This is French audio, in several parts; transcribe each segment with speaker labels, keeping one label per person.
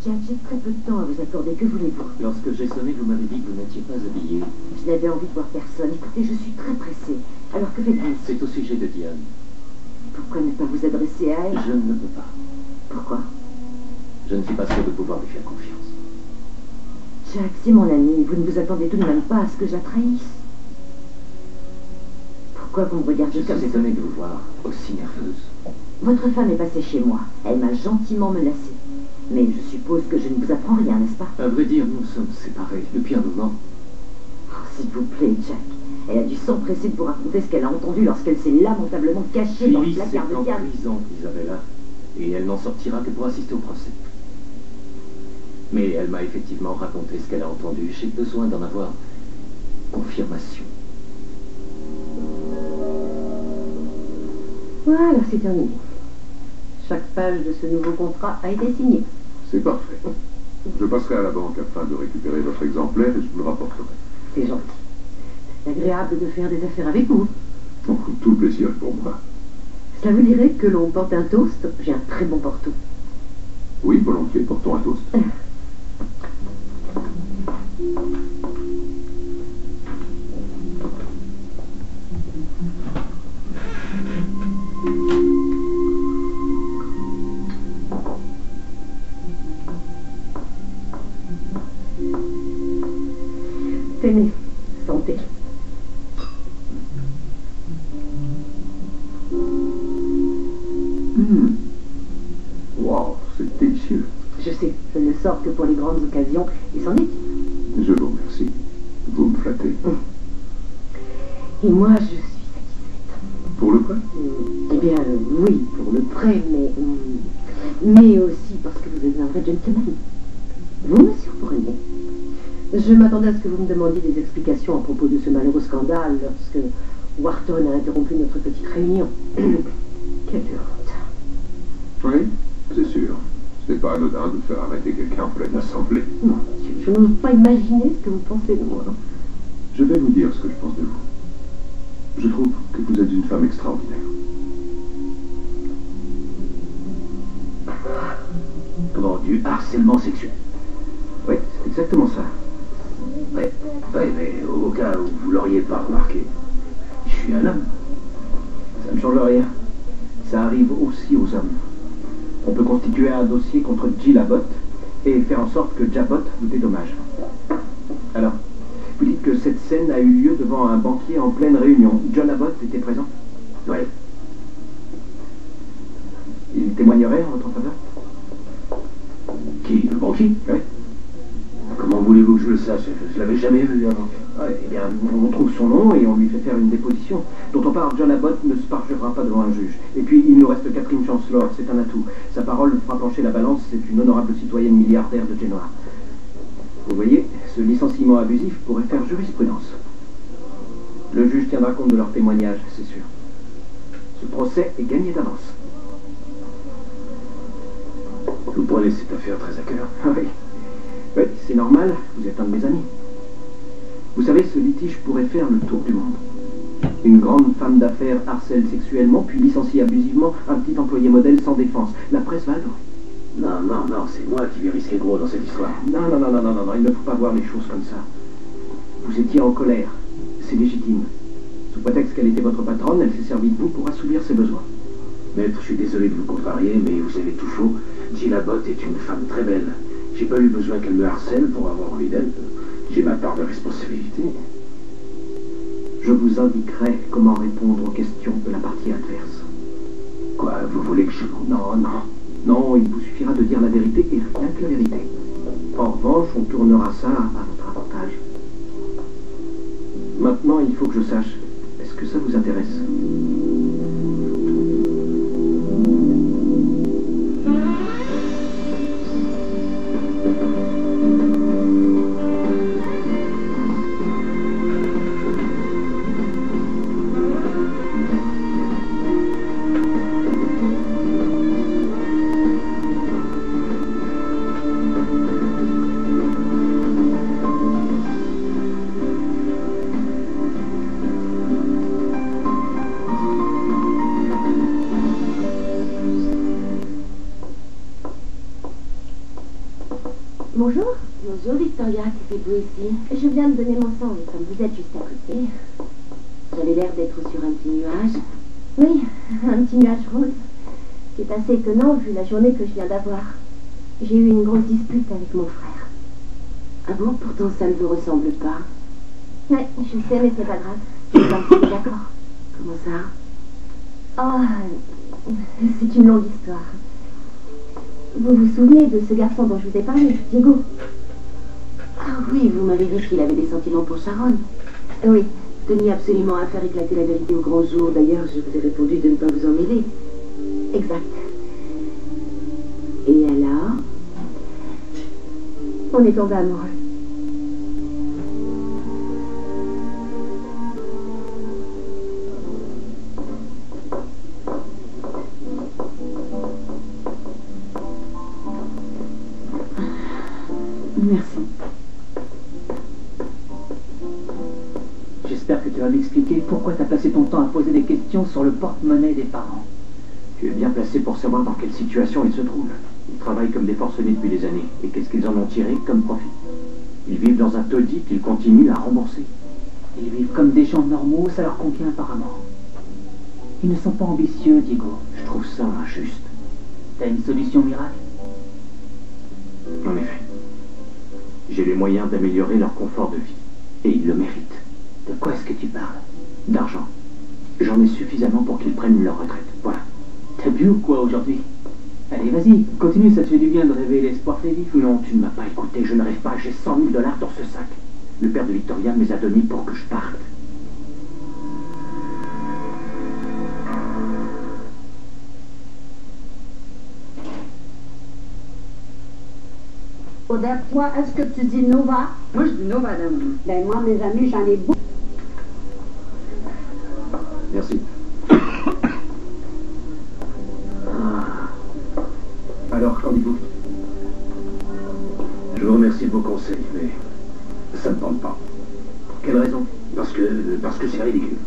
Speaker 1: Jack, j'ai très peu de temps à vous accorder. Que voulez-vous?
Speaker 2: Lorsque j'ai sonné, vous m'avez dit que vous n'étiez pas habillé.
Speaker 1: Je n'avais envie de voir personne. Écoutez, je suis très pressée. Alors que faites-vous ici?
Speaker 2: C'est au sujet de Diane.
Speaker 1: Pourquoi ne pas vous adresser à elle?
Speaker 2: Je ne peux pas.
Speaker 1: Pourquoi?
Speaker 2: Je ne suis pas sûr de pouvoir lui faire confiance.
Speaker 1: Jack, c'est mon ami. Vous ne vous attendez tout de même pas à ce que je la trahisse. Pourquoi vous me regardez
Speaker 2: Je
Speaker 1: comme
Speaker 2: suis
Speaker 1: ça?
Speaker 2: étonné de vous voir aussi nerveuse.
Speaker 1: Votre femme est passée chez moi. Elle m'a gentiment menacée. Mais je suppose que je ne vous apprends rien, n'est-ce pas?
Speaker 2: À vrai dire, nous sommes séparés depuis un moment.
Speaker 1: Oh, s'il vous plaît, Jack. Elle a dû s'empresser de vous raconter ce qu'elle a entendu lorsqu'elle s'est lamentablement cachée dans le
Speaker 2: Phyllis
Speaker 1: placard
Speaker 2: est
Speaker 1: de
Speaker 2: en
Speaker 1: Diane.
Speaker 2: prison, Isabella, et elle n'en sortira que pour assister au procès. Mais elle m'a effectivement raconté ce qu'elle a entendu. J'ai besoin d'en avoir confirmation.
Speaker 3: Voilà, c'est terminé. Chaque page de ce nouveau contrat a été signée.
Speaker 4: C'est parfait. Je passerai à la banque afin de récupérer votre exemplaire et je vous le rapporterai.
Speaker 3: C'est gentil. C'est agréable de faire des affaires avec vous.
Speaker 4: Oh, tout le plaisir est pour moi.
Speaker 3: Cela vous dirait que l'on porte un toast? J'ai un très bon porto.
Speaker 4: Oui, volontiers, portons un toast.
Speaker 3: Tenez, santé.
Speaker 4: Wow, c'est délicieux.
Speaker 3: Je sais, je ne sors que pour les grandes occasions, et c'en est.
Speaker 4: Je vous remercie. Vous me flattez.
Speaker 3: Et moi, je suis satisfaite.
Speaker 4: Pour le prêt?
Speaker 3: Eh bien, oui, pour le prêt, mais aussi parce que vous êtes un vrai gentleman. Vous me surprenez. Je m'attendais à ce que vous me demandiez des explications à propos de ce malheureux scandale lorsque Wharton a interrompu notre petite réunion. Quelle honte.
Speaker 4: Oui, c'est sûr. Ce n'est pas anodin de faire arrêter quelqu'un en pleine assemblée.
Speaker 3: Mon Dieu, je n'ose pas imaginer ce que vous pensez de moi.
Speaker 4: Je vais vous dire ce que je pense de vous. Je trouve que vous êtes une femme extraordinaire.
Speaker 2: Comment, du harcèlement sexuel?
Speaker 4: Oui, c'est exactement ça.
Speaker 2: Ouais, mais au cas où vous l'auriez pas remarqué, je suis un homme.
Speaker 5: Ça ne change rien. Ça arrive aussi aux hommes. On peut constituer un dossier contre Jill Abbott et faire en sorte que Jabot vous dédommage. Alors, vous dites que cette scène a eu lieu devant un banquier en pleine réunion. John Abbott était présent?
Speaker 2: Oui.
Speaker 5: Il témoignerait en votre faveur?
Speaker 2: Qui? Le banquier?
Speaker 5: Oui.
Speaker 2: Comment voulez-vous que je le sache? Je l'avais jamais vu avant.
Speaker 5: Ouais, eh bien, on trouve son nom et on lui fait faire une déposition. Dont on parle, John Abbott ne se parjurera pas devant un juge. Et puis, il nous reste Catherine Chancellor, c'est un atout. Sa parole fera pencher la balance, c'est une honorable citoyenne milliardaire de Genoa. Vous voyez, ce licenciement abusif pourrait faire jurisprudence. Le juge tiendra compte de leur témoignage, c'est sûr. Ce procès est gagné d'avance.
Speaker 2: Vous prenez cette affaire très à cœur.
Speaker 5: Ah oui. Oui, c'est normal, vous êtes un de mes amis. Vous savez, ce litige pourrait faire le tour du monde. Une grande femme d'affaires harcèle sexuellement, puis licencie abusivement un petit employé modèle sans défense. La presse va adorer.
Speaker 2: Non, c'est moi qui vais risquer gros dans cette histoire.
Speaker 5: Non, il ne faut pas voir les choses comme ça. Vous étiez en colère, c'est légitime. Sous prétexte qu'elle était votre patronne, elle s'est servie de vous pour assouvir ses besoins.
Speaker 2: Maître, je suis désolé de vous contrarier, mais vous avez tout faux. Jill Abbott est une femme très belle. J'ai pas eu besoin qu'elle me harcèle pour avoir envie d'elle. J'ai ma part de responsabilité.
Speaker 5: Je vous indiquerai comment répondre aux questions de la partie adverse.
Speaker 2: Quoi, vous voulez que je...
Speaker 5: Non, il vous suffira de dire la vérité et rien que la vérité. En revanche, on tournera ça à votre avantage. Maintenant, il faut que je sache, est-ce que ça vous intéresse?
Speaker 3: Bonjour.
Speaker 6: Bonjour Victoria, que faites-vous ici?
Speaker 3: Je viens de donner mon sang et comme vous êtes juste à côté...
Speaker 6: J'avais l'air d'être sur un petit nuage.
Speaker 3: Oui, un petit nuage rose. C'est assez étonnant vu la journée que je viens d'avoir. J'ai eu une grosse dispute avec mon frère.
Speaker 6: Ah bon, pourtant ça ne vous ressemble pas.
Speaker 3: Ouais, je sais, mais c'est pas grave. Je suis un petit peu d'accord.
Speaker 6: Comment ça?
Speaker 3: Oh, c'est une longue histoire. Vous vous souvenez de ce garçon dont je vous ai parlé, Diego?
Speaker 6: Ah oui, vous m'avez dit qu'il avait des sentiments pour Sharon.
Speaker 3: Oui.
Speaker 6: Tenu absolument à faire éclater la vérité au grand jour. D'ailleurs, je vous ai répondu de ne pas vous en mêler.
Speaker 3: Exact.
Speaker 6: Et alors?
Speaker 3: On est tombés amoureux.
Speaker 6: Merci.
Speaker 5: J'espère que tu vas m'expliquer pourquoi tu as passé ton temps à poser des questions sur le porte-monnaie des parents. Tu es bien placé pour savoir dans quelle situation ils se trouvent. Ils travaillent comme des forcenés depuis des années. Et qu'est-ce qu'ils en ont tiré comme profit? Ils vivent dans un taudis qu'ils continuent à rembourser. Ils vivent comme des gens normaux, ça leur convient apparemment. Ils ne sont pas ambitieux, Diego. Je trouve ça injuste. T'as une solution miracle?
Speaker 2: En effet. J'ai les moyens d'améliorer leur confort de vie. Et ils le méritent.
Speaker 5: De quoi est-ce que tu parles?
Speaker 2: D'argent. J'en ai suffisamment pour qu'ils prennent leur retraite. Voilà.
Speaker 5: T'as bu ou quoi aujourd'hui? Allez, vas-y, continue, ça te fait du bien de rêver l'espoir fait vivre.
Speaker 2: Non, tu ne m'as pas écouté, je ne rêve pas, j'ai 100 000 $ dans ce sac. Le père de Victoria me les a donnés pour que je parte.
Speaker 7: Odette, toi, est-ce que tu dis Nova?
Speaker 8: Moi, je dis non, madame.
Speaker 7: Ben moi, mes amis, j'en ai beaucoup.
Speaker 2: Merci.
Speaker 4: Alors, qu'en dites-vous?
Speaker 2: Je vous remercie de vos conseils, mais ça ne tente pas.
Speaker 4: Quelle raison?
Speaker 2: Parce que c'est ridicule.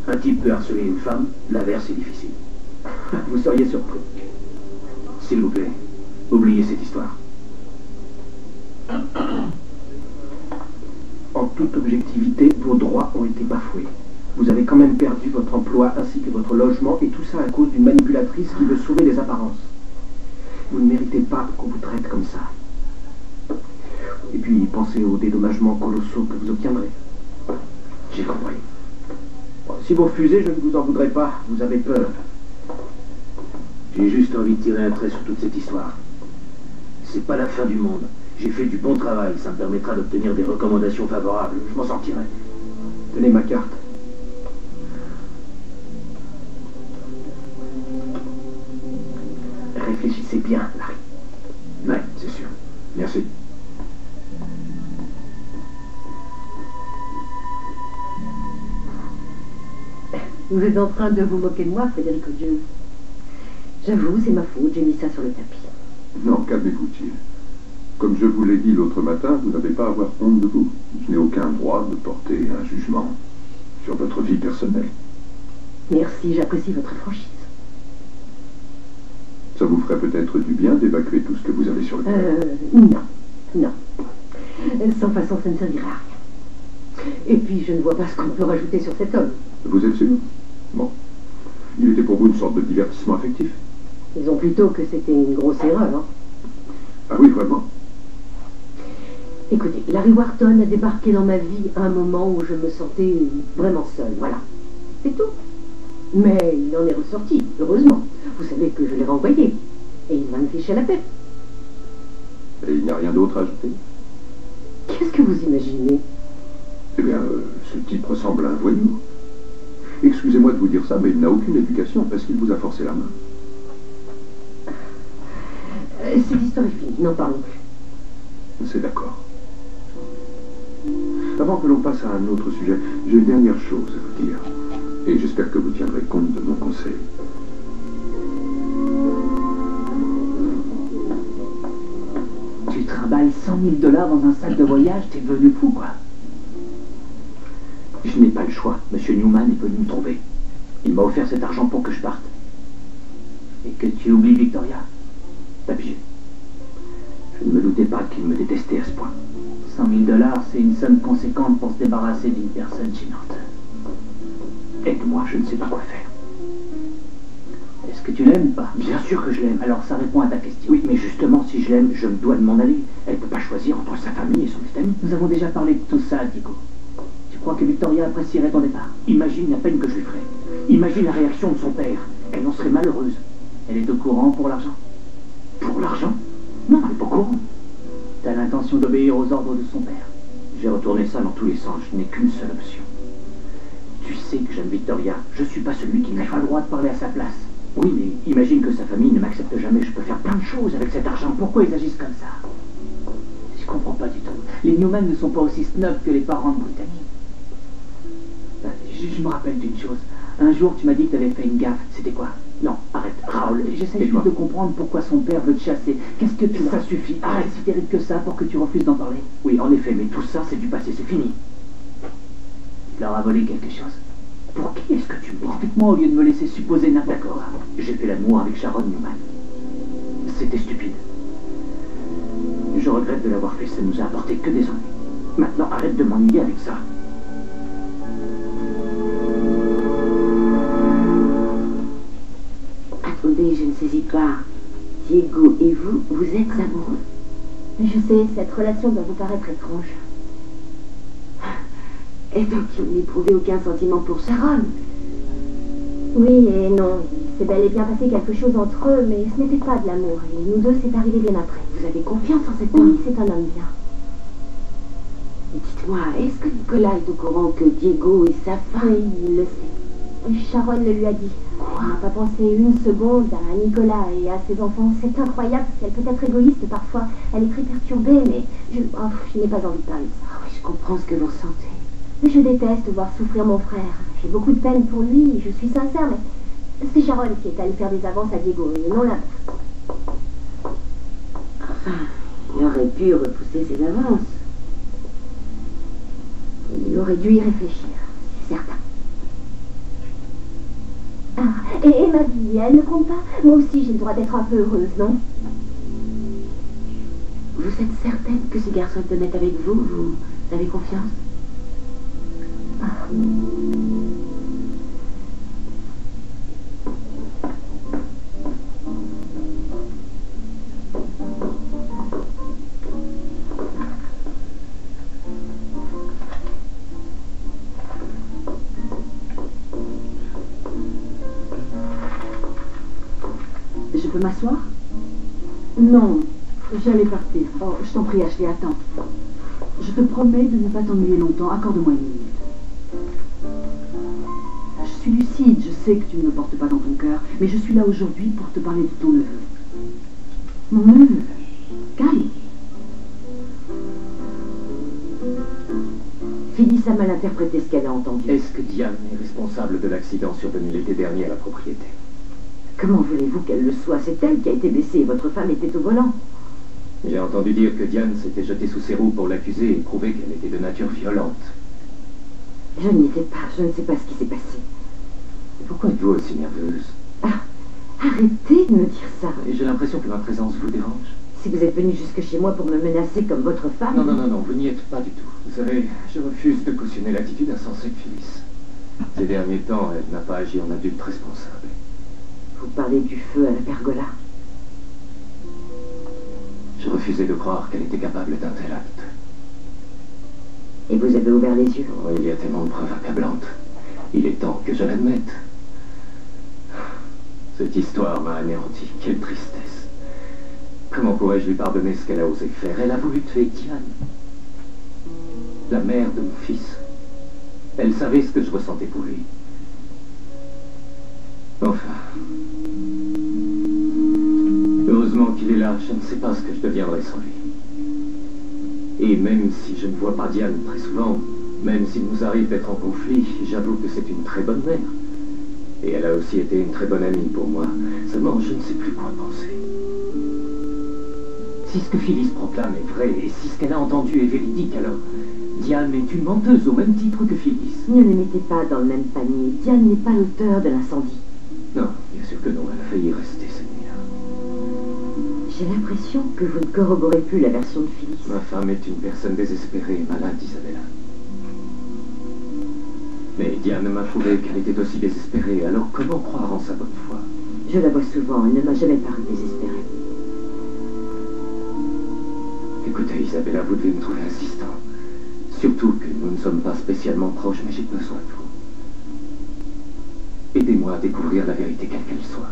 Speaker 2: Un type peut harceler une femme, l'inverse est difficile.
Speaker 4: Vous seriez surpris.
Speaker 2: S'il vous plaît, oubliez cette histoire.
Speaker 5: En toute objectivité, vos droits ont été bafoués. Vous avez quand même perdu votre emploi ainsi que votre logement, et tout ça à cause d'une manipulatrice qui veut sauver les apparences. Vous ne méritez pas qu'on vous traite comme ça. Et puis, pensez aux dédommagements colossaux que vous obtiendrez.
Speaker 2: J'ai compris.
Speaker 5: Bon, si vous refusez, je ne vous en voudrais pas. Vous avez peur.
Speaker 2: J'ai juste envie de tirer un trait sur toute cette histoire. C'est pas la fin du monde. J'ai fait du bon travail, ça me permettra d'obtenir des recommandations favorables. Je m'en sortirai.
Speaker 5: Tenez ma carte. Réfléchissez bien, Larry.
Speaker 2: Ouais, c'est sûr. Merci.
Speaker 3: Vous êtes en train de vous moquer de moi, Federico Jones. J'avoue, c'est ma faute, j'ai mis ça sur le tapis.
Speaker 4: Non, calmez-vous, Jill. Comme je vous l'ai dit l'autre matin, vous n'avez pas à avoir honte de vous. Je n'ai aucun droit de porter un jugement sur votre vie personnelle.
Speaker 3: Merci, j'apprécie votre franchise.
Speaker 4: Ça vous ferait peut-être du bien d'évacuer tout ce que vous avez sur le cœur.
Speaker 3: Non. Sans façon, ça ne servirait à rien. Et puis, je ne vois pas ce qu'on peut rajouter sur cet homme.
Speaker 4: Vous êtes sûr? Bon. Il était pour vous une sorte de divertissement affectif?
Speaker 3: Disons plutôt que c'était une grosse erreur, hein.
Speaker 4: Ah oui, vraiment?
Speaker 3: Écoutez, Larry Wharton a débarqué dans ma vie à un moment où je me sentais vraiment seule, voilà. C'est tout. Mais il en est ressorti, heureusement. Vous savez que je l'ai renvoyé. Et il va me ficher la paix.
Speaker 4: Et il n'y a rien d'autre à ajouter?
Speaker 3: Qu'est-ce que vous imaginez?
Speaker 4: Eh bien, ce type ressemble à un voyou. Excusez-moi de vous dire ça, mais il n'a aucune éducation parce qu'il vous a forcé la main.
Speaker 3: Cette histoire est finie, n'en parlons plus.
Speaker 4: C'est d'accord. Avant que l'on passe à un autre sujet, j'ai une dernière chose à vous dire. Et j'espère que vous tiendrez compte de mon conseil.
Speaker 5: Tu trimbales 100 000 $ dans un sac de voyage, t'es devenu fou, quoi.
Speaker 2: Je n'ai pas le choix. Monsieur Newman est venu me trouver. Il m'a offert cet argent pour que je parte.
Speaker 5: Et que tu oublies Victoria.
Speaker 2: T'as pigé.
Speaker 5: Je ne me doutais pas qu'il me détestait à ce point.
Speaker 8: 100 000 $, c'est une somme conséquente pour se débarrasser d'une personne gênante.
Speaker 5: Aide-moi, je ne sais pas quoi faire.
Speaker 8: Est-ce que tu l'aimes ou pas?
Speaker 5: Bien sûr que je l'aime.
Speaker 8: Alors ça répond à ta question.
Speaker 5: Oui, mais justement, si je l'aime, je me dois de m'en aller. Elle ne peut pas choisir entre sa famille et son petit ami.
Speaker 8: Nous avons déjà parlé de tout ça, Diego. Tu crois que Victoria apprécierait ton départ?
Speaker 5: Imagine la peine que je lui ferais. Imagine la réaction de son père. Elle en serait malheureuse.
Speaker 8: Elle est au courant pour l'argent?
Speaker 5: Pour l'argent? Non, elle n'est pas au courant.
Speaker 8: T'as l'intention d'obéir aux ordres de son père?
Speaker 5: J'ai retourné ça dans tous les sens. Je n'ai qu'une seule option. Tu sais que j'aime Victoria. Je suis pas celui qui
Speaker 8: Tu n'as
Speaker 5: n'a
Speaker 8: pas le droit de parler à sa place.
Speaker 5: Oui, mais imagine que sa famille ne m'accepte jamais. Je peux faire plein de choses avec cet argent.
Speaker 8: Pourquoi ils agissent comme ça? Je comprends pas du tout. Les Newman ne sont pas aussi snobs que les parents de Brittany. Je me rappelle d'une chose. Un jour, tu m'as dit que tu avais fait une gaffe. C'était quoi?
Speaker 5: Non, arrête, Raoul.
Speaker 8: J'essaie juste de comprendre pourquoi son père veut te chasser. Qu'est-ce que tu...
Speaker 5: Ça suffit.
Speaker 8: Arrête, si terrible que ça pour que tu refuses d'en parler.
Speaker 5: Oui, en effet, mais tout ça, c'est du passé. C'est fini.
Speaker 8: Tu leur as volé quelque chose.
Speaker 5: Pour qui est-ce que tu me prends?
Speaker 8: Explique-moi au lieu de me laisser supposer n'importe quoi.
Speaker 5: D'accord. J'ai fait l'amour avec Sharon Newman. C'était stupide. Je regrette de l'avoir fait. Ça nous a apporté que des ennuis. Maintenant, arrête de m'ennuyer avec ça.
Speaker 6: Attendez, je ne saisis pas. Diego et vous, vous êtes amoureux?
Speaker 3: Je sais, cette relation doit vous paraître étrange.
Speaker 6: Et donc, il n'éprouvait aucun sentiment pour Sharon?
Speaker 3: Oui et non. Il s'est bel et bien passé quelque chose entre eux, mais ce n'était pas de l'amour. Et nous deux, c'est arrivé bien après.
Speaker 6: Vous avez confiance en cette femme?
Speaker 3: Oui, c'est un homme bien.
Speaker 6: Dites-moi, est-ce que Nicolas est au courant que Diego est sa femme?
Speaker 3: Oui, il le sait. Sharon le lui a dit.
Speaker 6: Quoi?
Speaker 3: Elle n'a pas pensé une seconde à Nicolas et à ses enfants. C'est incroyable parce qu'elle peut être égoïste parfois. Elle est très perturbée, mais je n'ai pas envie de parler de ça.
Speaker 6: Ah oui, je comprends ce que vous ressentez.
Speaker 3: Mais je déteste voir souffrir mon frère. J'ai beaucoup de peine pour lui, je suis sincère, mais c'est Sharon qui est allée faire des avances à Diego et non l'inverse.
Speaker 6: Enfin, il aurait pu repousser ses avances.
Speaker 3: Il aurait dû y réfléchir, c'est certain. Ah, et ma vie, elle ne compte pas? Moi aussi, j'ai le droit d'être un peu heureuse, non?
Speaker 6: Vous êtes certaine que ce garçon est honnête avec vous? Vous avez confiance?
Speaker 3: Ah.
Speaker 1: Je peux m'asseoir?
Speaker 7: Non, j'allais partir. Oh, je t'en prie, Ashley, attends. Je te promets de ne pas t'ennuyer longtemps. Accorde-moi une minute. Je suis lucide, je sais que tu ne me portes pas dans ton cœur, mais je suis là aujourd'hui pour te parler de ton neveu. Mon neveu? Calme.
Speaker 1: Phyllis a mal interprété ce qu'elle a entendu.
Speaker 2: Est-ce que Diane est responsable de l'accident survenu l'été dernier à la propriété?
Speaker 1: Comment voulez-vous qu'elle le soit? C'est elle qui a été blessée et votre femme était au volant.
Speaker 2: J'ai entendu dire que Diane s'était jetée sous ses roues pour l'accuser et prouver qu'elle était de nature violente.
Speaker 1: Je n'y étais pas, je ne sais pas ce qui s'est passé.
Speaker 2: Pourquoi êtes-vous aussi nerveuse?
Speaker 1: Ah, arrêtez de me dire ça.
Speaker 2: Et j'ai l'impression que ma présence vous dérange.
Speaker 1: Si vous êtes venu jusque chez moi pour me menacer comme votre femme...
Speaker 2: Non, vous n'y êtes pas du tout. Vous savez, je refuse de cautionner l'attitude insensée de Phyllis. Ces derniers temps, elle n'a pas agi en adulte responsable.
Speaker 1: Vous parlez du feu à la pergola.
Speaker 2: Je refusais de croire qu'elle était capable d'un tel acte.
Speaker 1: Et vous avez ouvert les yeux.
Speaker 2: Oh, il y a tellement de preuves accablantes. Il est temps que je l'admette. Cette histoire m'a anéanti. Quelle tristesse. Comment pourrais-je lui pardonner ce qu'elle a osé faire? Elle a voulu tuer Diane, la mère de mon fils. Elle savait ce que je ressentais pour lui. Enfin. Heureusement qu'il est là. Je ne sais pas ce que je deviendrai sans lui. Et même si je ne vois pas Diane très souvent, même s'il nous arrive d'être en conflit, j'avoue que c'est une très bonne mère. Et elle a aussi été une très bonne amie pour moi. Seulement, je ne sais plus quoi penser. Si ce que Phyllis proclame est vrai, et si ce qu'elle a entendu est véridique, alors Diane est une menteuse au même titre que Phyllis.
Speaker 1: Ne les mettez pas dans le même panier. Diane n'est pas l'auteur de l'incendie.
Speaker 2: Non, bien sûr que non, elle a failli rester cette nuit-là.
Speaker 1: J'ai l'impression que vous ne corroborez plus la version de Phyllis.
Speaker 2: Ma femme est une personne désespérée et malade, Isabella. Mais Diane m'a prouvé qu'elle était aussi désespérée, alors comment croire en sa bonne foi?
Speaker 1: Je la vois souvent, elle ne m'a jamais paru désespérée.
Speaker 2: Écoutez, Isabella, vous devez me trouver insistant. Surtout que nous ne sommes pas spécialement proches, mais j'ai besoin de vous. Aidez-moi à découvrir la vérité, quelle qu'elle soit.